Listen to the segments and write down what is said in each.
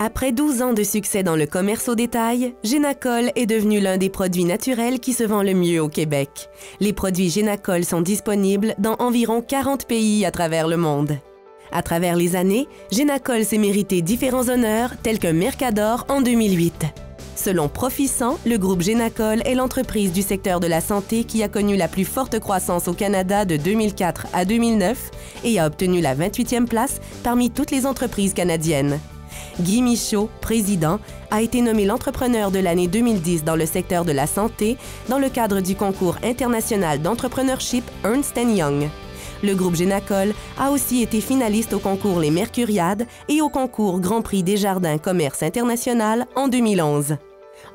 Après 12 ans de succès dans le commerce au détail, Génacol est devenu l'un des produits naturels qui se vend le mieux au Québec. Les produits Génacol sont disponibles dans environ 40 pays à travers le monde. À travers les années, Génacol s'est mérité différents honneurs tels qu'un Mercador en 2008. Selon Proficient, le groupe Génacol est l'entreprise du secteur de la santé qui a connu la plus forte croissance au Canada de 2004 à 2009 et a obtenu la 28e place parmi toutes les entreprises canadiennes. Guy Michaud, président, a été nommé l'entrepreneur de l'année 2010 dans le secteur de la santé dans le cadre du concours international d'entrepreneurship Ernst & Young. Le groupe Génacol a aussi été finaliste au concours Les Mercuriades et au concours Grand Prix Desjardins Commerce International en 2011.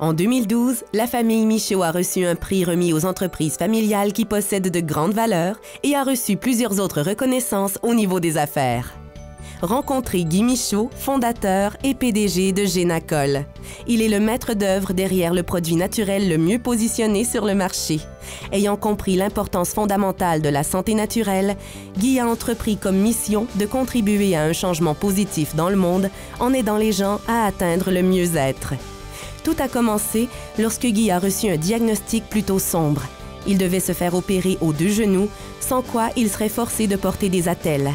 En 2012, la famille Michaud a reçu un prix remis aux entreprises familiales qui possèdent de grandes valeurs et a reçu plusieurs autres reconnaissances au niveau des affaires. Rencontrez Guy Michaud, fondateur et PDG de Génacol. Il est le maître d'œuvre derrière le produit naturel le mieux positionné sur le marché. Ayant compris l'importance fondamentale de la santé naturelle, Guy a entrepris comme mission de contribuer à un changement positif dans le monde en aidant les gens à atteindre le mieux-être. Tout a commencé lorsque Guy a reçu un diagnostic plutôt sombre. Il devait se faire opérer aux 2 genoux, sans quoi il serait forcé de porter des attelles.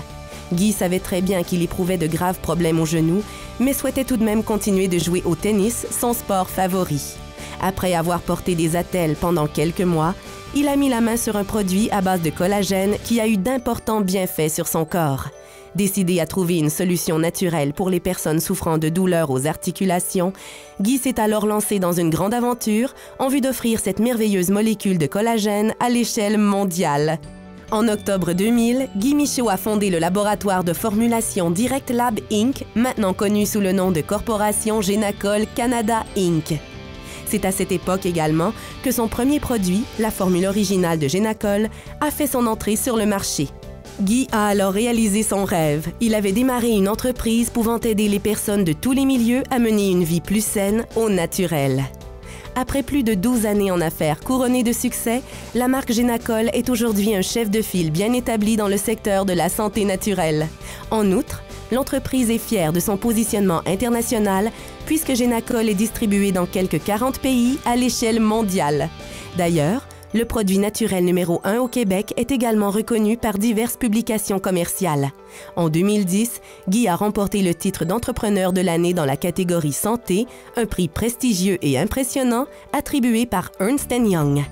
Guy savait très bien qu'il éprouvait de graves problèmes aux genoux, mais souhaitait tout de même continuer de jouer au tennis, son sport favori. Après avoir porté des attelles pendant quelques mois, il a mis la main sur un produit à base de collagène qui a eu d'importants bienfaits sur son corps. Décidé à trouver une solution naturelle pour les personnes souffrant de douleurs aux articulations, Guy s'est alors lancé dans une grande aventure en vue d'offrir cette merveilleuse molécule de collagène à l'échelle mondiale. En octobre 2000, Guy Michaud a fondé le laboratoire de formulation Direct Lab Inc., maintenant connu sous le nom de Corporation Génacol Canada Inc. C'est à cette époque également que son premier produit, la formule originale de Génacol, a fait son entrée sur le marché. Guy a alors réalisé son rêve. Il avait démarré une entreprise pouvant aider les personnes de tous les milieux à mener une vie plus saine, au naturel. Après plus de 12 années en affaires couronnées de succès, la marque Génacol est aujourd'hui un chef de file bien établi dans le secteur de la santé naturelle. En outre, l'entreprise est fière de son positionnement international puisque Génacol est distribué dans quelques 40 pays à l'échelle mondiale. D'ailleurs, le produit naturel numéro 1 au Québec est également reconnu par diverses publications commerciales. En 2010, Guy a remporté le titre d'entrepreneur de l'année dans la catégorie santé, un prix prestigieux et impressionnant attribué par Ernst & Young.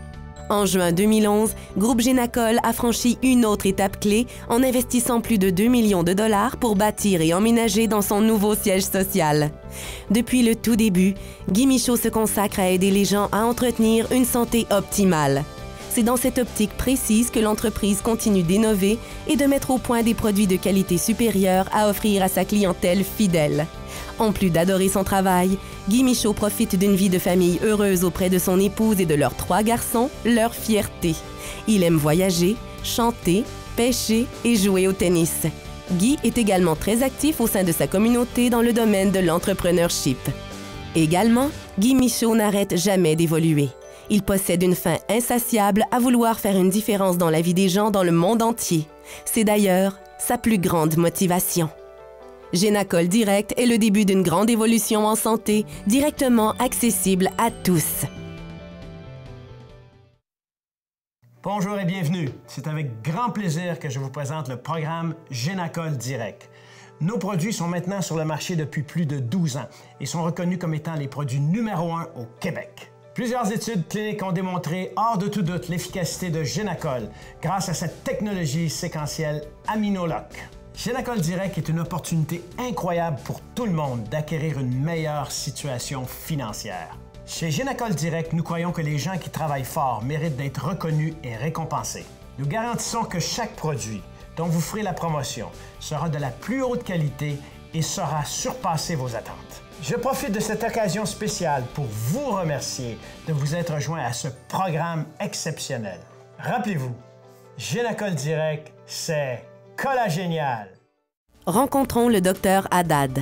En juin 2011, Groupe Génacol a franchi une autre étape clé en investissant plus de 2 millions de dollars pour bâtir et emménager dans son nouveau siège social. Depuis le tout début, Guy Michaud se consacre à aider les gens à entretenir une santé optimale. C'est dans cette optique précise que l'entreprise continue d'innover et de mettre au point des produits de qualité supérieure à offrir à sa clientèle fidèle. En plus d'adorer son travail, Guy Michaud profite d'une vie de famille heureuse auprès de son épouse et de leurs 3 garçons, leur fierté. Il aime voyager, chanter, pêcher et jouer au tennis. Guy est également très actif au sein de sa communauté dans le domaine de l'entrepreneurship. Également, Guy Michaud n'arrête jamais d'évoluer. Il possède une faim insatiable à vouloir faire une différence dans la vie des gens dans le monde entier. C'est d'ailleurs sa plus grande motivation. Génacol Direct est le début d'une grande évolution en santé, directement accessible à tous. Bonjour et bienvenue. C'est avec grand plaisir que je vous présente le programme Génacol Direct. Nos produits sont maintenant sur le marché depuis plus de 12 ans et sont reconnus comme étant les produits numéro 1 au Québec. Plusieurs études cliniques ont démontré hors de tout doute l'efficacité de Génacol grâce à cette technologie séquentielle AminoLock. Génacol Direct est une opportunité incroyable pour tout le monde d'acquérir une meilleure situation financière. Chez Génacol Direct, nous croyons que les gens qui travaillent fort méritent d'être reconnus et récompensés. Nous garantissons que chaque produit dont vous ferez la promotion sera de la plus haute qualité et saura surpasser vos attentes. Je profite de cette occasion spéciale pour vous remercier de vous être joint à ce programme exceptionnel. Rappelez-vous, Génacol Direct, c'est collagénial. Rencontrons le Dr Haddad.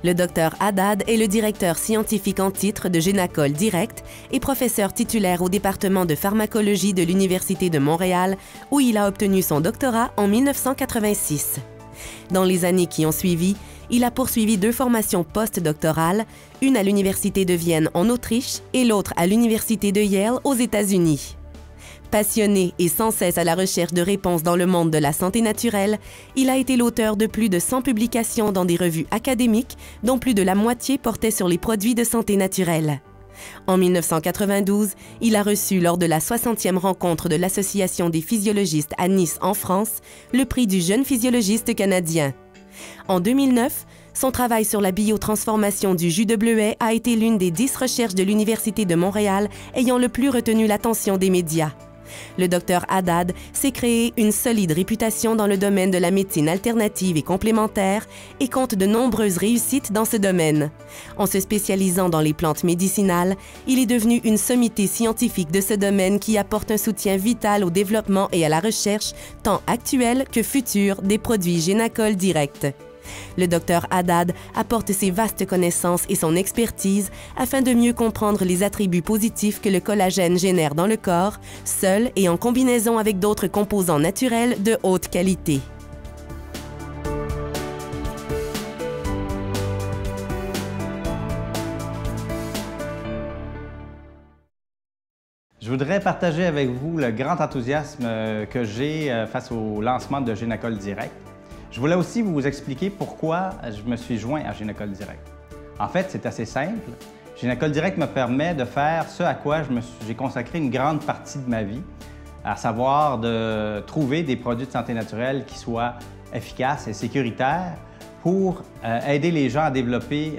Le Dr Haddad est le directeur scientifique en titre de Génacol Direct et professeur titulaire au département de pharmacologie de l'Université de Montréal, où il a obtenu son doctorat en 1986. Dans les années qui ont suivi, Il a poursuivi 2 formations postdoctorales, une à l'Université de Vienne en Autriche et l'autre à l'Université de Yale aux États-Unis. Passionné et sans cesse à la recherche de réponses dans le monde de la santé naturelle, il a été l'auteur de plus de 100 publications dans des revues académiques, dont plus de la moitié portaient sur les produits de santé naturelle. En 1992, il a reçu, lors de la 60e rencontre de l'Association des physiologistes à Nice, en France, le prix du jeune physiologiste canadien. En 2009, son travail sur la biotransformation du jus de bleuet a été l'une des 10 recherches de l'Université de Montréal ayant le plus retenu l'attention des médias. Le Dr Haddad s'est créé une solide réputation dans le domaine de la médecine alternative et complémentaire et compte de nombreuses réussites dans ce domaine. En se spécialisant dans les plantes médicinales, il est devenu une sommité scientifique de ce domaine qui apporte un soutien vital au développement et à la recherche, tant actuelle que future, des produits Génacol Direct. Le Dr Haddad apporte ses vastes connaissances et son expertise afin de mieux comprendre les attributs positifs que le collagène génère dans le corps, seul et en combinaison avec d'autres composants naturels de haute qualité. Je voudrais partager avec vous le grand enthousiasme que j'ai face au lancement de Génacol Direct. Je voulais aussi vous expliquer pourquoi je me suis joint à Génacol Direct. En fait, c'est assez simple. Génacol Direct me permet de faire ce à quoi j'ai consacré une grande partie de ma vie, à savoir de trouver des produits de santé naturelle qui soient efficaces et sécuritaires pour aider les gens à développer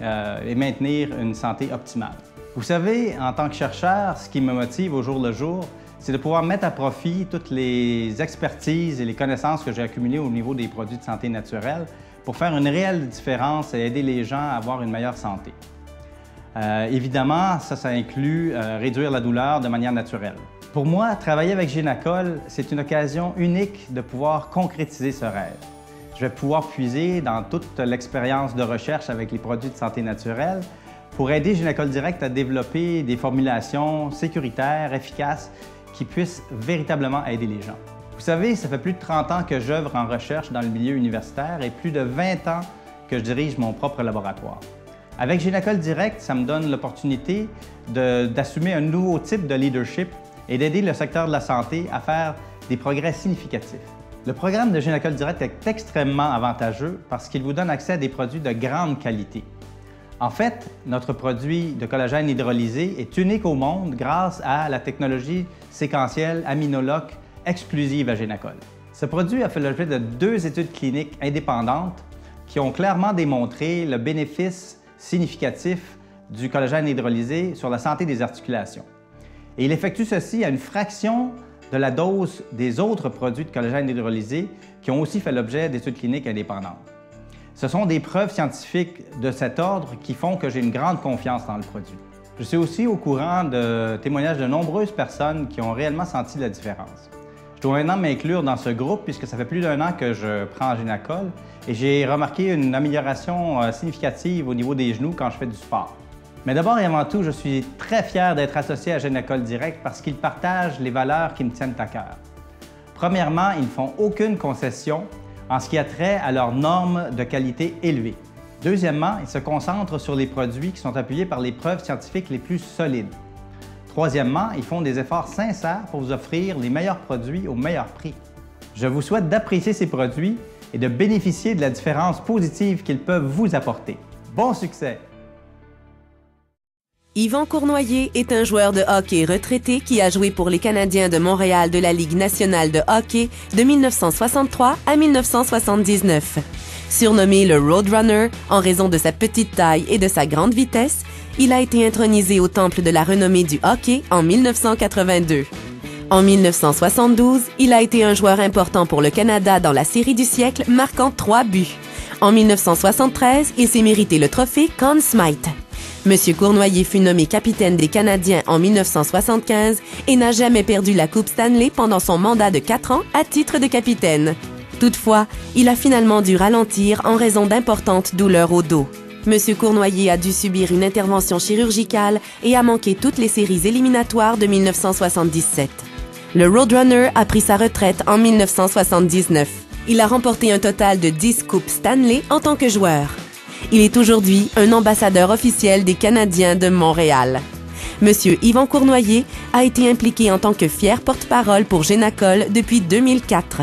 et maintenir une santé optimale. Vous savez, en tant que chercheur, ce qui me motive au jour le jour, c'est de pouvoir mettre à profit toutes les expertises et les connaissances que j'ai accumulées au niveau des produits de santé naturelle pour faire une réelle différence et aider les gens à avoir une meilleure santé. Évidemment, ça inclut réduire la douleur de manière naturelle. Pour moi, travailler avec Génacol, c'est une occasion unique de pouvoir concrétiser ce rêve. Je vais pouvoir puiser dans toute l'expérience de recherche avec les produits de santé naturelle pour aider Génacol Direct à développer des formulations sécuritaires, efficaces, qui puissent véritablement aider les gens. Vous savez, ça fait plus de 30 ans que j'œuvre en recherche dans le milieu universitaire et plus de 20 ans que je dirige mon propre laboratoire. Avec Génacol Direct, ça me donne l'opportunité d'assumer un nouveau type de leadership et d'aider le secteur de la santé à faire des progrès significatifs. Le programme de Génacol Direct est extrêmement avantageux parce qu'il vous donne accès à des produits de grande qualité. En fait, notre produit de collagène hydrolysé est unique au monde grâce à la technologie séquentielle Aminoloc exclusive à Génacol. Ce produit a fait l'objet de 2 études cliniques indépendantes qui ont clairement démontré le bénéfice significatif du collagène hydrolysé sur la santé des articulations. Et il effectue ceci à une fraction de la dose des autres produits de collagène hydrolysé qui ont aussi fait l'objet d'études cliniques indépendantes. Ce sont des preuves scientifiques de cet ordre qui font que j'ai une grande confiance dans le produit. Je suis aussi au courant de témoignages de nombreuses personnes qui ont réellement senti la différence. Je dois maintenant m'inclure dans ce groupe puisque ça fait plus d'1 an que je prends Génacol et j'ai remarqué une amélioration significative au niveau des genoux quand je fais du sport. Mais d'abord et avant tout, je suis très fier d'être associé à Génacol Direct parce qu'ils partagent les valeurs qui me tiennent à cœur. Premièrement, ils ne font aucune concession en ce qui a trait à leurs normes de qualité élevées. Deuxièmement, ils se concentrent sur les produits qui sont appuyés par les preuves scientifiques les plus solides. Troisièmement, ils font des efforts sincères pour vous offrir les meilleurs produits au meilleur prix. Je vous souhaite d'apprécier ces produits et de bénéficier de la différence positive qu'ils peuvent vous apporter. Bon succès! Yvan Cournoyer est un joueur de hockey retraité qui a joué pour les Canadiens de Montréal de la Ligue nationale de hockey de 1963 à 1979. Surnommé le Roadrunner en raison de sa petite taille et de sa grande vitesse, il a été intronisé au temple de la renommée du hockey en 1982. En 1972, il a été un joueur important pour le Canada dans la série du siècle, marquant 3 buts. En 1973, il s'est mérité le trophée Conn Smythe. Monsieur Cournoyer fut nommé capitaine des Canadiens en 1975 et n'a jamais perdu la Coupe Stanley pendant son mandat de 4 ans à titre de capitaine. Toutefois, il a finalement dû ralentir en raison d'importantes douleurs au dos. Monsieur Cournoyer a dû subir une intervention chirurgicale et a manqué toutes les séries éliminatoires de 1977. Le Roadrunner a pris sa retraite en 1979. Il a remporté un total de 10 Coupes Stanley en tant que joueur. Il est aujourd'hui un ambassadeur officiel des Canadiens de Montréal. Monsieur Yvan Cournoyer a été impliqué en tant que fier porte-parole pour Génacol depuis 2004.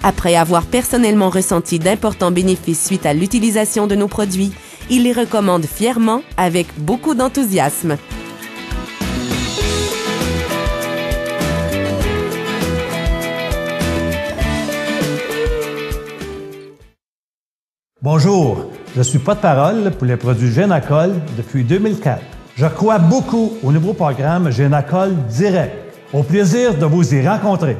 Après avoir personnellement ressenti d'importants bénéfices suite à l'utilisation de nos produits, il les recommande fièrement avec beaucoup d'enthousiasme. Bonjour, je suis porte-parole pour les produits Génacol depuis 2004. Je crois beaucoup au nouveau programme Génacol Direct. Au plaisir de vous y rencontrer.